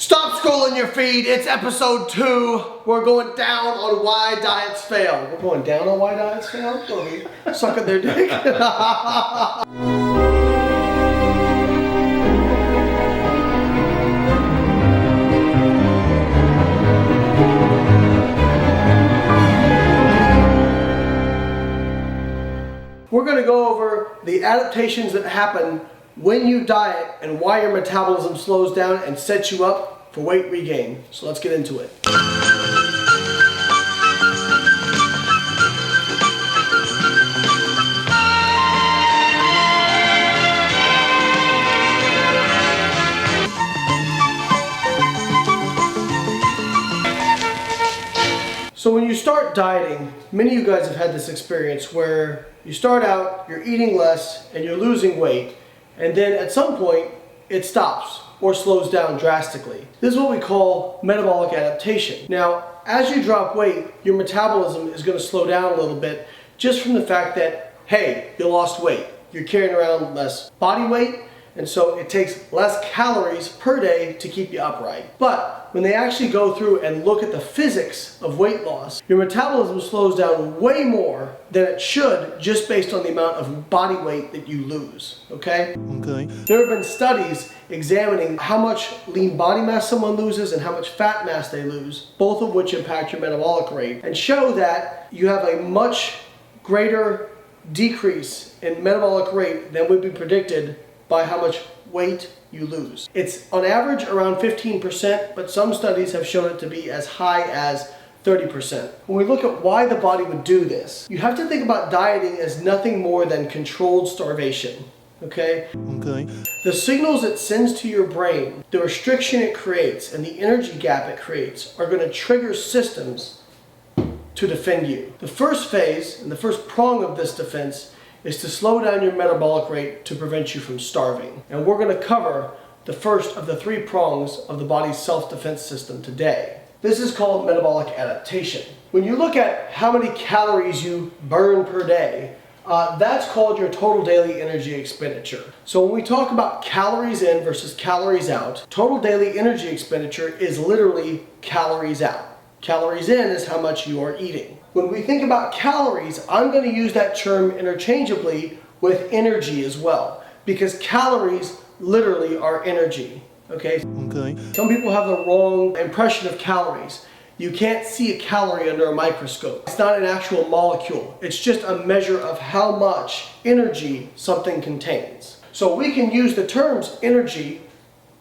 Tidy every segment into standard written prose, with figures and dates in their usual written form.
Stop scrolling your feed, it's episode 2. We're going down on why diets fail. We're going down on why diets fail? We'll be sucking their dick. We're going to go over the adaptations that happen when you diet and why your metabolism slows down and sets you up for weight regain. So let's get into it. So when you start dieting, many of you guys have had this experience where you start out, you're eating less and you're losing weight, and then at some point it stops or slows down drastically. This is what we call metabolic adaptation. Now, as you drop weight, your metabolism is going to slow down a little bit just from the fact that, hey, you lost weight. You're carrying around less body weight, and so it takes less calories per day to keep you upright. But when they actually go through and look at the physics of weight loss, your metabolism slows down way more than it should just based on the amount of body weight that you lose, okay? There have been studies examining how much lean body mass someone loses and how much fat mass they lose, both of which impact your metabolic rate, and show that you have a much greater decrease in metabolic rate than would be predicted by how much weight you lose. It's on average around 15%, but some studies have shown it to be as high as 30%. When we look at why the body would do this, you have to think about dieting as nothing more than controlled starvation, okay? The signals it sends to your brain, the restriction it creates, and the energy gap it creates are going to trigger systems to defend you. The first phase and the first prong of this defense is to slow down your metabolic rate to prevent you from starving. And we're going to cover the first of the 3 prongs of the body's self-defense system today. This is called metabolic adaptation. When you look at how many calories you burn per day, that's called your total daily energy expenditure. So when we talk about calories in versus calories out, total daily energy expenditure is literally calories out. Calories in is how much you are eating. When we think about calories, I'm going to use that term interchangeably with energy as well, because calories literally are energy, okay? Some people have the wrong impression of calories. You can't see a calorie under a microscope. It's not an actual molecule. It's just a measure of how much energy something contains. So we can use the terms energy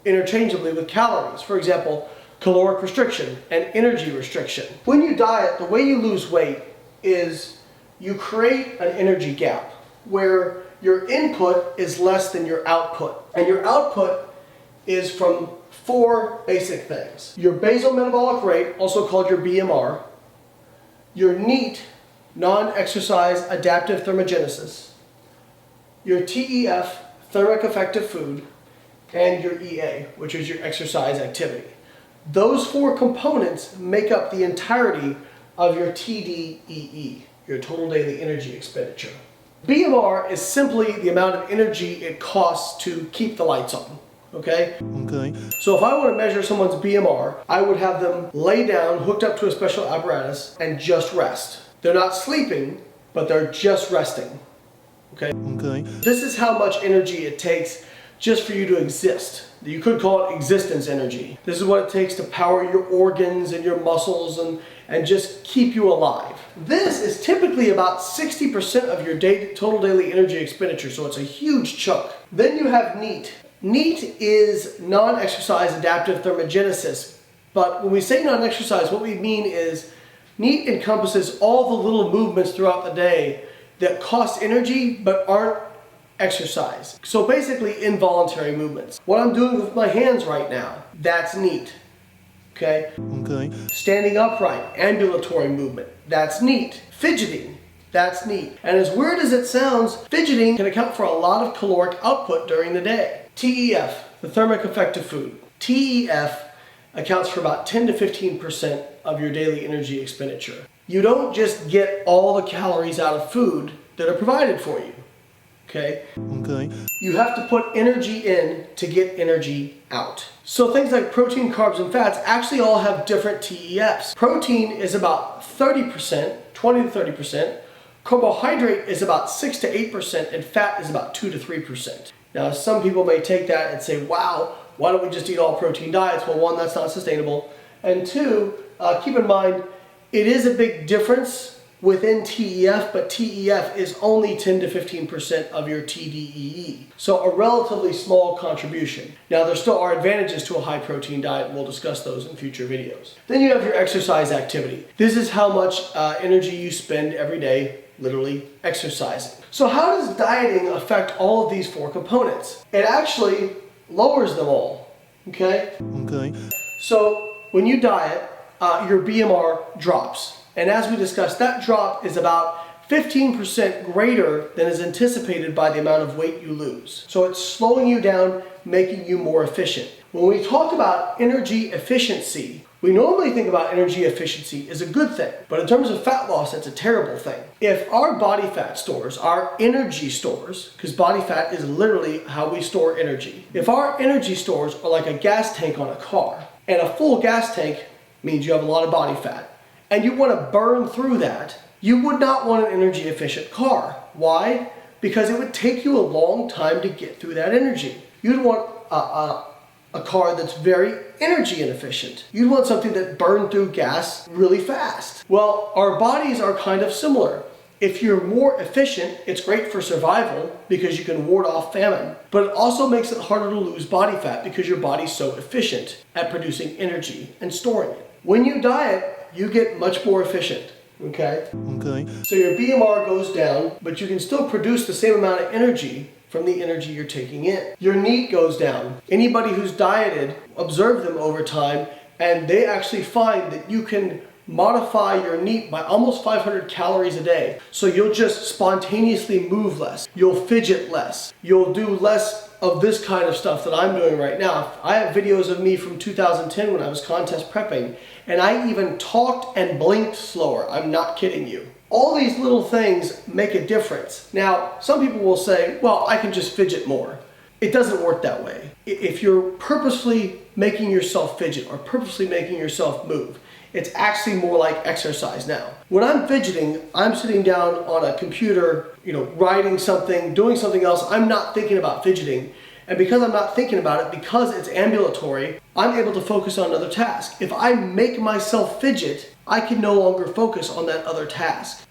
interchangeably with calories. For example, caloric restriction and energy restriction. When you diet, the way you lose weight is you create an energy gap where your input is less than your output. And your output is from 4 basic things. Your basal metabolic rate, also called your BMR, your NEAT, non-exercise adaptive thermogenesis, your TEF, thermic effective food, and your EA, which is your exercise activity. Those 4 components make up the entirety of your TDEE, your total daily energy expenditure. BMR is simply the amount of energy it costs to keep the lights on, okay? So if I want to measure someone's BMR, I would have them lay down, hooked up to a special apparatus, and just rest. They're not sleeping, but they're just resting, okay? This is how much energy it takes just for you to exist. You could call it existence energy. This is what it takes to power your organs and your muscles and just keep you alive. This is typically about 60% of your total daily energy expenditure, so it's a huge chunk. Then you have NEAT. NEAT is non-exercise adaptive thermogenesis, but when we say non-exercise, what we mean is NEAT encompasses all the little movements throughout the day that cost energy but aren't exercise. So basically involuntary movements. What I'm doing with my hands right now, that's NEAT. Okay? Standing upright, ambulatory movement, that's NEAT. Fidgeting, that's NEAT. And as weird as it sounds, fidgeting can account for a lot of caloric output during the day. TEF, the thermic effective food. TEF accounts for about 10 to 15% of your daily energy expenditure. You don't just get all the calories out of food that are provided for you. Okay? You have to put energy in to get energy out. So things like protein, carbs, and fats actually all have different TEFs. Protein is about 30%, 20 to 30%. Carbohydrate is about 6 to 8%, and fat is about 2 to 3%. Now, some people may take that and say, wow, why don't we just eat all protein diets? Well, one, that's not sustainable. And two, keep in mind, it is a big difference within TEF, but TEF is only 10 to 15% of your TDEE. So a relatively small contribution. Now, there still are advantages to a high protein diet, and we'll discuss those in future videos. Then you have your exercise activity. This is how much energy you spend every day, literally exercising. So how does dieting affect all of these four components? It actually lowers them all, okay? So when you diet, your BMR drops. And as we discussed, that drop is about 15% greater than is anticipated by the amount of weight you lose. So it's slowing you down, making you more efficient. When we talk about energy efficiency, we normally think about energy efficiency as a good thing, but in terms of fat loss, it's a terrible thing. If our body fat stores, our energy stores, because body fat is literally how we store energy. If our energy stores are like a gas tank on a car, and a full gas tank means you have a lot of body fat, and you want to burn through that, you would not want an energy efficient car. Why? Because it would take you a long time to get through that energy. You'd want a car that's very energy inefficient. You'd want something that burned through gas really fast. Well, our bodies are kind of similar. If you're more efficient, it's great for survival because you can ward off famine, but it also makes it harder to lose body fat because your body's so efficient at producing energy and storing it. When you diet, you get much more efficient, okay? So your BMR goes down, but you can still produce the same amount of energy from the energy you're taking in. Your NEAT goes down. Anybody who's dieted, observe them over time, and they actually find that you can modify your NEAT by almost 500 calories a day. So you'll just spontaneously move less. You'll fidget less. You'll do less of this kind of stuff that I'm doing right now. I have videos of me from 2010 when I was contest prepping, and I even talked and blinked slower. I'm not kidding you. All these little things make a difference. Now, some people will say, well, I can just fidget more. It doesn't work that way. If you're purposely making yourself fidget or purposely making yourself move, it's actually more like exercise now. When I'm fidgeting, I'm sitting down on a computer, writing something, doing something else. I'm not thinking about fidgeting. And because I'm not thinking about it, because it's ambulatory, I'm able to focus on another task. If I make myself fidget, I can no longer focus on that other task.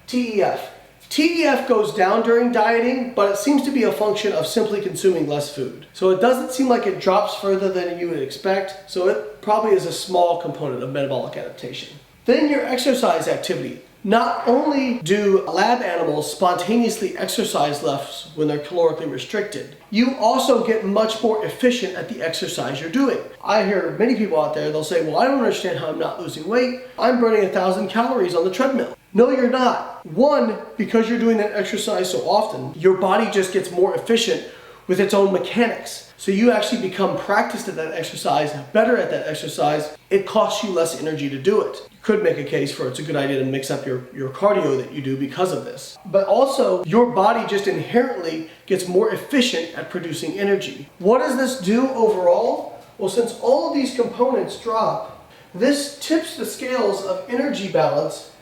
TEF. TEF goes down during dieting, but it seems to be a function of simply consuming less food. So it doesn't seem like it drops further than you would expect, so it probably is a small component of metabolic adaptation. Then your exercise activity. Not only do lab animals spontaneously exercise less when they're calorically restricted, you also get much more efficient at the exercise you're doing. I hear many people out there, they'll say, well, I don't understand how I'm not losing weight. I'm burning 1,000 calories on the treadmill. No, you're not. One, because you're doing that exercise so often, your body just gets more efficient with its own mechanics. So you actually become practiced at that exercise, better at that exercise. It costs you less energy to do it. You could make a case for it's a good idea to mix up your cardio that you do because of this. But also, your body just inherently gets more efficient at producing energy. What does this do overall? Well, since all of these components drop, this tips the scales of energy balance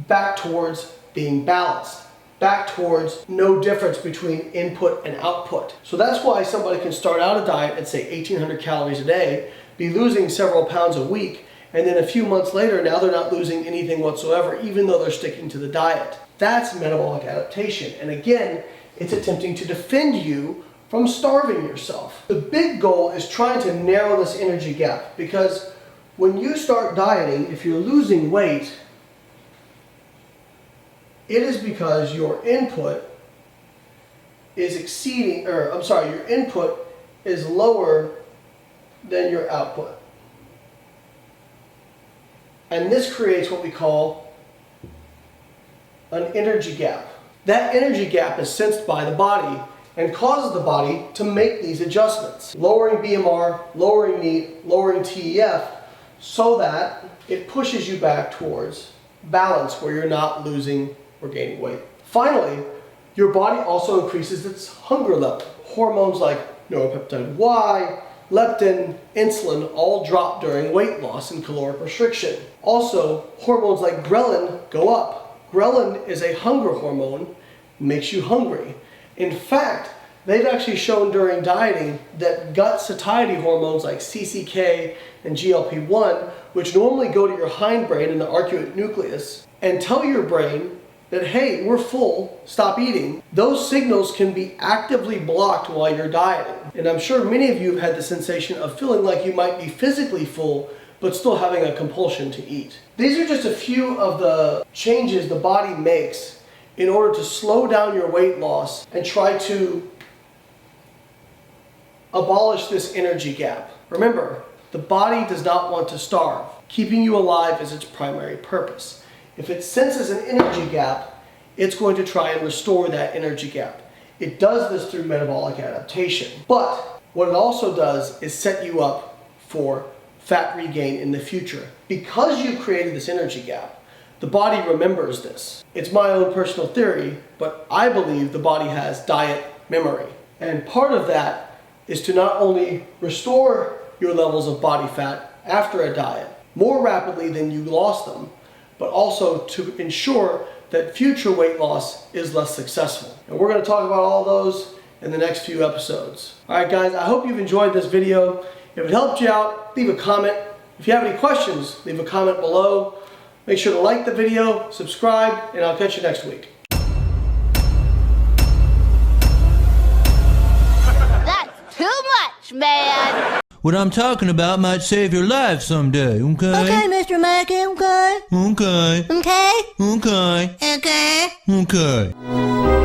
back towards being balanced, back towards no difference between input and output. So that's why somebody can start out a diet at say 1,800 calories a day, be losing several pounds a week, and then a few months later, now they're not losing anything whatsoever, even though they're sticking to the diet. That's metabolic adaptation. And again, it's attempting to defend you from starving yourself. The big goal is trying to narrow this energy gap, because when you start dieting, if you're losing weight, it is because your input is your input is lower than your output. And this creates what we call an energy gap. That energy gap is sensed by the body and causes the body to make these adjustments. Lowering BMR, lowering NEAT, lowering TEF, so that it pushes you back towards balance where you're not losing or gaining weight. Finally, your body also increases its hunger level. Hormones like neuropeptide Y, leptin, insulin all drop during weight loss and caloric restriction. Also, hormones like ghrelin go up. Ghrelin is a hunger hormone, makes you hungry. In fact, they've actually shown during dieting that gut satiety hormones like CCK and GLP-1, which normally go to your hindbrain in the arcuate nucleus, and tell your brain that, hey, we're full, stop eating, those signals can be actively blocked while you're dieting. And I'm sure many of you have had the sensation of feeling like you might be physically full, but still having a compulsion to eat. These are just a few of the changes the body makes in order to slow down your weight loss and try to abolish this energy gap. Remember, the body does not want to starve. Keeping you alive is its primary purpose. If it senses an energy gap, it's going to try and restore that energy gap. It does this through metabolic adaptation. But what it also does is set you up for fat regain in the future. Because you created this energy gap, the body remembers this. It's my own personal theory, but I believe the body has diet memory. And part of that is to not only restore your levels of body fat after a diet more rapidly than you lost them, but also to ensure that future weight loss is less successful. And we're going to talk about all those in the next few episodes. Alright guys, I hope you've enjoyed this video. If it helped you out, leave a comment. If you have any questions, leave a comment below. Make sure to like the video, subscribe, and I'll catch you next week. That's too much, man! What I'm talking about might save your life someday, okay? Okay, Mr. Mackey, okay? Okay. Okay? Okay. Okay? Okay.